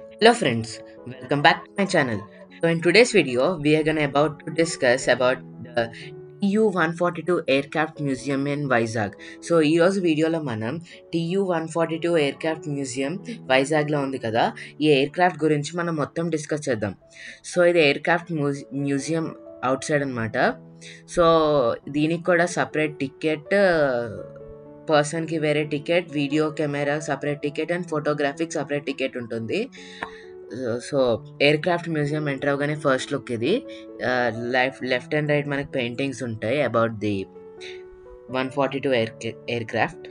Hello friends, welcome back to my channel. So in today's video, we are gonna about to discuss about the TU-142 Aircraft Museum in Vizag. So ఈ రోజు వీడియోలో మనం TU-142 aircraft museum వైజాగ్లో ఉంది కదా, ఈ aircraft గురించి మనం మొత్తం డిస్కస్ చేద్దాం. సో ఇది ఎయిర్క్రాఫ్ట్ మ్యూజియం అవుట్ సైడ్ అనమాట. సో దీనికి కూడా సపరేట్ టికెట్, పర్సన్కి వేరే ticket, video camera separate ticket and photographic separate ticket ఉంటుంది. సో ఎయిర్క్రాఫ్ట్ మ్యూజియం ఎంటర్ అవగానే ఫస్ట్ లుక్ ఇది. లెఫ్ట్ అండ్ రైట్ మనకి పెయింటింగ్స్ ఉంటాయి అబౌట్ ది 142 ఎయిర్క్రాఫ్ట్.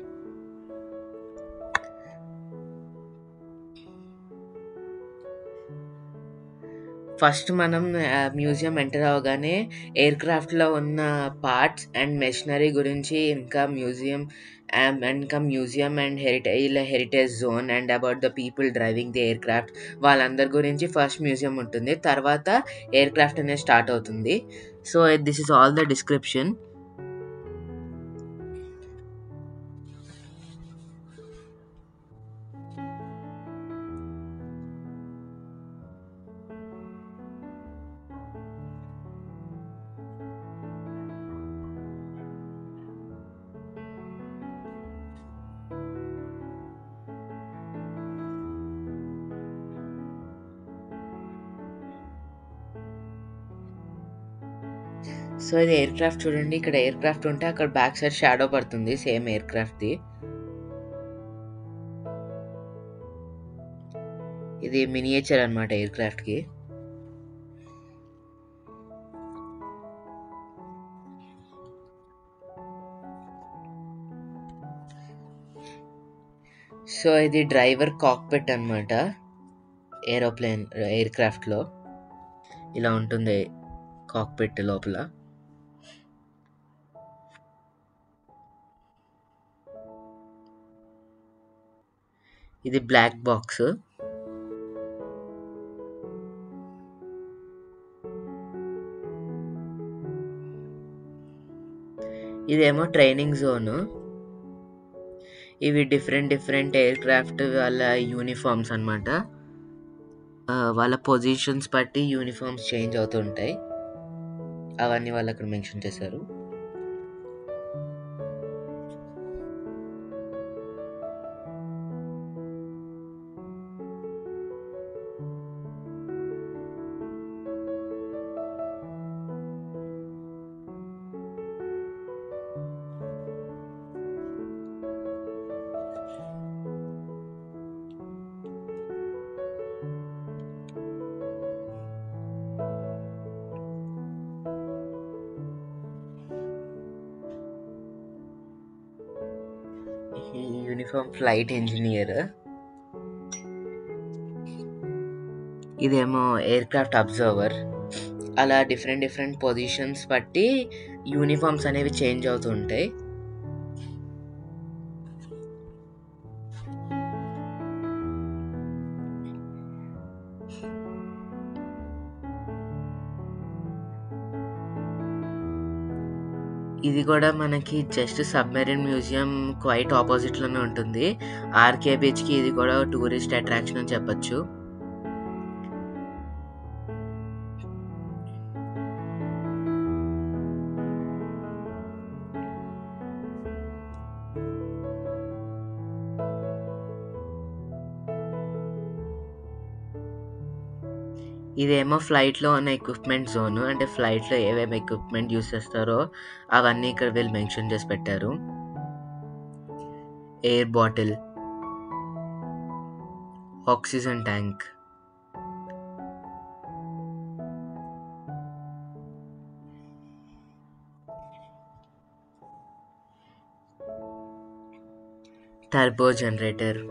ఫస్ట్ మనం మ్యూజియం ఎంటర్ అవ్వగానే ఎయిర్క్రాఫ్ట్లో ఉన్న పార్ట్స్ అండ్ మెషినరీ గురించి, ఇంకా museum and heritage zone and about the people driving the aircraft, వాళ్ళందరి గురించి ఫస్ట్ మ్యూజియం ఉంటుంది. తర్వాత ఎయిర్క్రాఫ్ట్ అనేది స్టార్ట్ అవుతుంది. So this is all the description. So ఇది ఎయిర్క్రాఫ్ట్ చూడండి, ఇక్కడ ఎయిర్క్రాఫ్ట్ ఉంటే అక్కడ బ్యాక్ సైడ్ షాడో పడుతుంది సేమ్ ఎయిర్క్రాఫ్ట్ది. ఇది మినియేచర్ అనమాట ఎయిర్క్రాఫ్ట్కి. సో ఇది డ్రైవర్ కాక్పిట్ అనమాట ఎయిర్క్రాఫ్ట్లో. ఇలా ఉంటుంది కాక్పిట్ లోపల. ఇది బ్లాక్ బాక్స్. ఇదేమో ట్రైనింగ్ జోన్. ఇవి డిఫరెంట్ ఎయిర్క్రాఫ్ట్ వాళ్ళ యూనిఫామ్స్ అనమాట. వాళ్ళ పొజిషన్స్ బట్టి యూనిఫామ్స్ చేంజ్ అవుతుంటాయి. అవన్నీ వాళ్ళు అక్కడ మెన్షన్ చేశారు. Uniform flight engineer. ఇదేమో ఎయిర్క్రాఫ్ట్ అబ్జర్వర్. అలా డిఫరెంట్ పొజిషన్స్ బట్టి యూనిఫామ్స్ అనేవి చేంజ్ అవుతూ ఉంటాయి. ఇది కూడా మనకి జస్ట్ సబ్మెరీన్ మ్యూజియం క్వైట్ ఆపోజిట్లోనే ఉంటుంది. ఆర్కే బీచ్కి ఇది కూడా టూరిస్ట్ అట్రాక్షన్ అని చెప్పచ్చు. ఇదేమో ఫ్లైట్లో ఉన్న ఎక్విప్మెంట్ జోన్. అంటే ఫ్లైట్లో ఏమేమి ఎక్విప్మెంట్ యూస్ చేస్తారో అవన్నీ ఇక్కడ వీళ్ళు మెన్షన్ చేసి పెట్టారు. Air bottle, oxygen tank, turbo generator,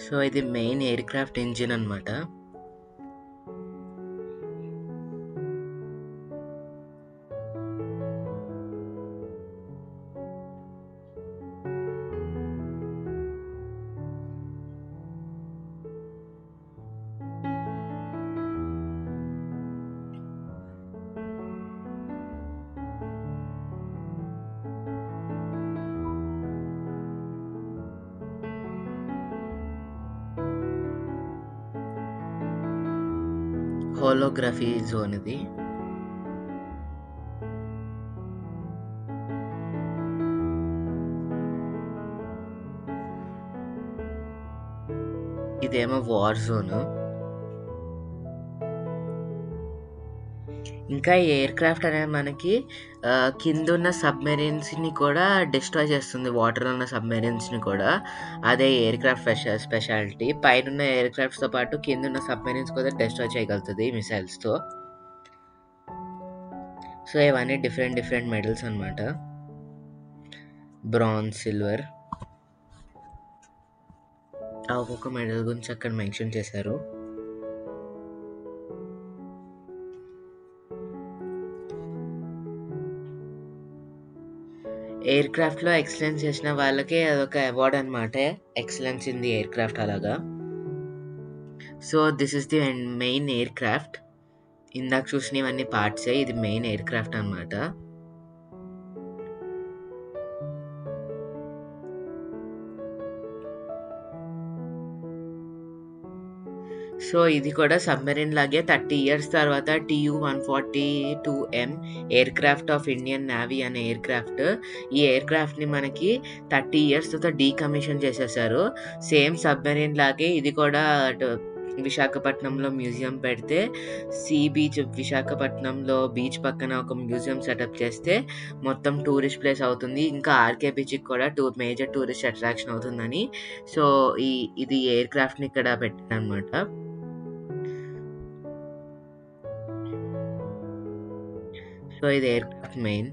so ఇది మెయిన్ ఎయిర్ క్రాఫ్ట్ ఇంజిన్ అనమాట. హోలోగ్రఫీ జోన్ ఇది. ఇదేమో వార్ జోన్. ఇంకా ఈ ఎయిర్ క్రాఫ్ట్ అనేది మనకి కింద ఉన్న సబ్మెరీన్స్ని కూడా డిస్ట్రాయ్ చేస్తుంది, వాటర్లో ఉన్న సబ్మెరీన్స్ని కూడా. అదే ఎయిర్ క్రాఫ్ట్ స్పెషాలిటీ. పైన ఉన్న ఎయిర్ క్రాఫ్ట్స్తో పాటు కింద ఉన్న సబ్మెరీన్స్ కూడా డిస్ట్రాయ్ చేయగలుగుతుంది మిసైల్స్తో. సో ఇవన్నీ డిఫరెంట్ మెడల్స్ అనమాట. బ్రాంజ్, సిల్వర్, ఒక్కొక్క మెడల్ గురించి అక్కడ మెన్షన్ చేశారు. ఎయిర్ క్రాఫ్ట్లో ఎక్సలెన్స్ చేసిన వాళ్ళకి అదొక అవార్డ్ అనమాట, excellence in the aircraft అలాగా. So this is the main aircraft. ఇందాక చూసినవన్నీ పార్ట్సే, ఇది మెయిన్ ఎయిర్ క్రాఫ్ట్ అనమాట. సో ఇది కూడా సబ్మెరీన్ లాగే 30 years తర్వాత TU-142M aircraft of Indian navy అనే ఎయిర్ క్రాఫ్ట్. ఈ ఎయిర్ క్రాఫ్ట్ని మనకి 30 years తర్వాత డీకమిషన్ చేసేసారు. సేమ్ సబ్మెరీన్ లాగే ఇది కూడా విశాఖపట్నంలో మ్యూజియం పెడితే, సీ బీచ్ విశాఖపట్నంలో బీచ్ పక్కన ఒక మ్యూజియం సెటప్ చేస్తే మొత్తం టూరిస్ట్ ప్లేస్ అవుతుంది. ఇంకా ఆర్కే బీచ్కి కూడా మేజర్ టూరిస్ట్ అట్రాక్షన్ అవుతుందని సో ఇది ఎయిర్ క్రాఫ్ట్ని ఇక్కడ పెట్టారనమాట. సో ఇది ఎయిర్ క్రాఫ్ట్ మెయిన్.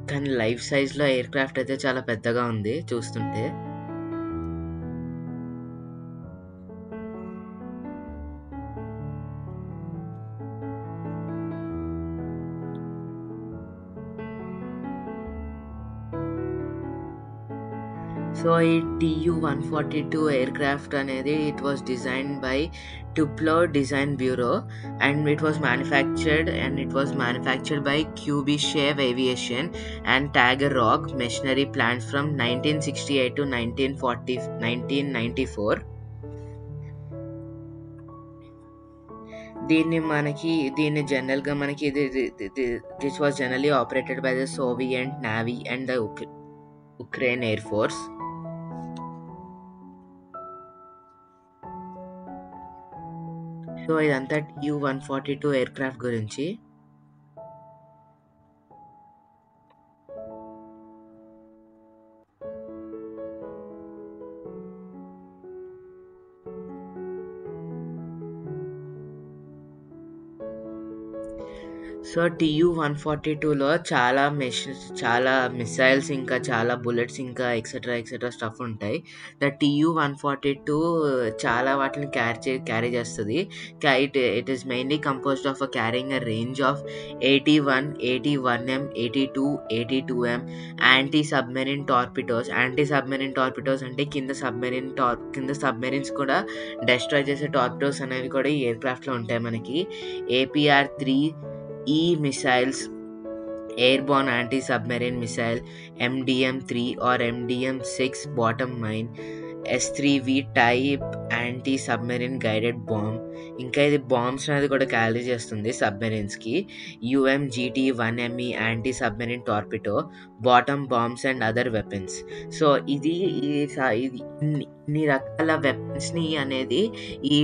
కానీ లైఫ్ సైజ్లో ఎయిర్ క్రాఫ్ట్ అయితే చాలా పెద్దగా ఉంది చూస్తుంటే. సో ఈ TU-142 ఎయిర్ క్రాఫ్ట్ అనేది it was designed by Tupelo Design Bureau and it was manufactured by QB Shave Aviation and Tiger Rock Machinery plants from 1968 to 1994. దీన్ని జనరల్గా మనకి this was generally operated by the Soviet navy and the Ukraine air force. So ఇదంతా TU-142 air craft గురించి. So TU-142లో చాలా missiles, ఇంకా చాలా bullets, ఇంకా etcetera stuff ఉంటాయి. ద TU-142 చాలా వాటిని క్యారీ చేస్తుంది. It is mainly composed of carrying a range of 81, 81M, 82, 82M anti submarine torpedoes. అంటే కింద సబ్మెరీన్స్ కూడా డెస్ట్రాయ్ చేసే టార్పిడోస్ అనేవి కూడా ఈ ఎయిర్ క్రాఫ్ట్లో ఉంటాయి మనకి. APR-3E missiles, airborne anti-submarine missile, MDM-3 or MDM-6 bottom mine, S3V type anti-submarine guided bomb. ఇంకా ఇది బాంబ్స్ అనేది కూడా క్యారీ చేస్తుంది సబ్మెరీన్స్కి. UMGT-1ME anti submarine torpedo, bottom bombs and other weapons. So ఇది ఇన్ని రకాల వెపన్స్ని అనేది ఈ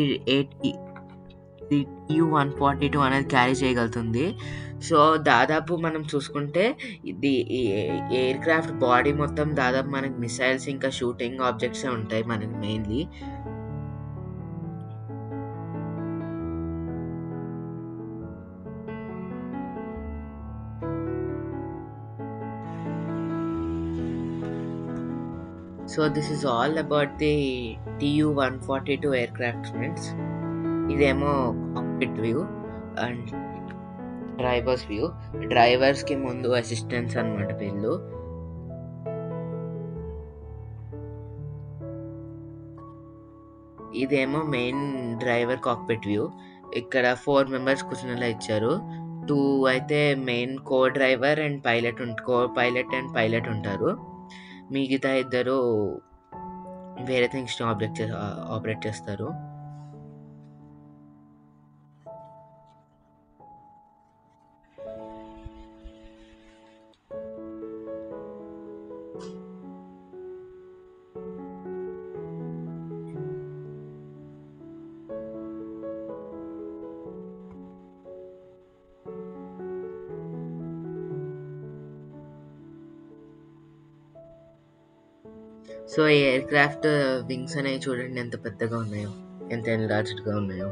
TU-142 అనేది క్యారీ చేయగలుగుతుంది. సో దాదాపు మనం చూసుకుంటే ఇది ఎయిర్ క్రాఫ్ట్ బాడీ మొత్తం దాదాపు మనకి మిసైల్స్ ఇంకా షూటింగ్ ఆబ్జెక్ట్స్ ఉంటాయి మనకి mainly. So this is all about the TU-142 aircraft friends. ఇదేమో cockpit view and drivers view. డ్రైవర్స్కి ముందు అసిస్టెంట్స్ అనమాట వీళ్ళు. ఇదేమో మెయిన్ డ్రైవర్ కాక్పిట్ వ్యూ. ఇక్కడ 4 మెంబర్స్ కూర్చునేలా ఇచ్చారు. 2 అయితే main co driver and pilot and pilot ఉంటారు. మిగతా ఇద్దరు వేరే థింగ్స్ని ఆపరేట్ చేస్తారు. సో ఈ ఎయిర్క్రాఫ్ట్ వింగ్స్ అనేవి చూడండి ఎంత పెద్దగా ఉన్నాయో, ఎంత ఎన్లార్జ్డ్గా ఉన్నాయో.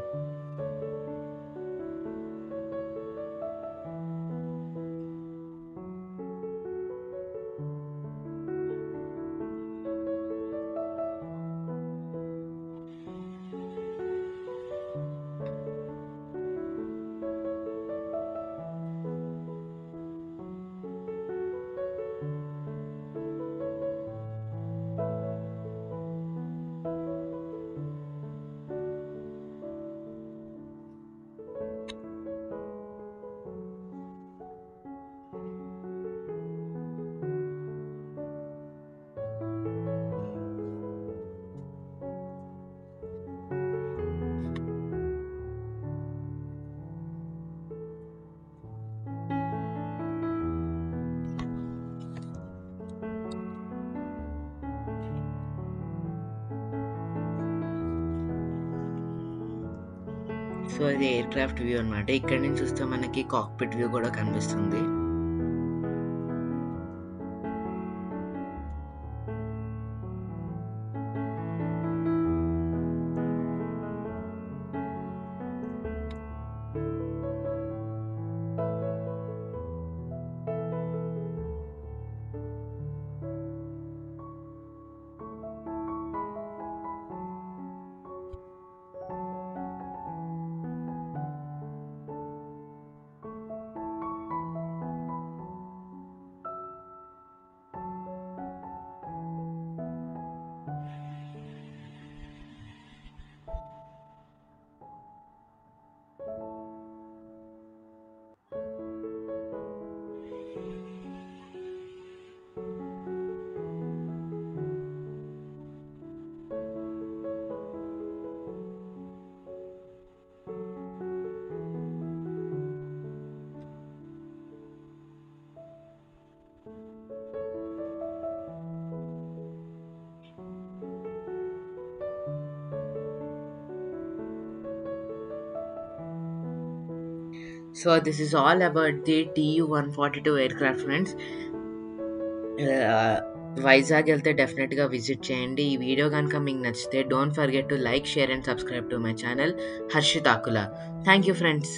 సో ఇది ఎయిర్క్రాఫ్ట్ వ్యూ అనమాట. ఇక్కడ నుంచి చూస్తే మనకి కాక్పిట్ వ్యూ కూడా కనిపిస్తుంది. So this is all about the TU-142 aircraft friends. Vizag వెళ్తే డెఫినెట్గా విజిట్ చేయండి. ఈ వీడియో కనుక మీకు నచ్చితే don't forget to like, share and subscribe to my channel Harshit Akula. Thank you friends.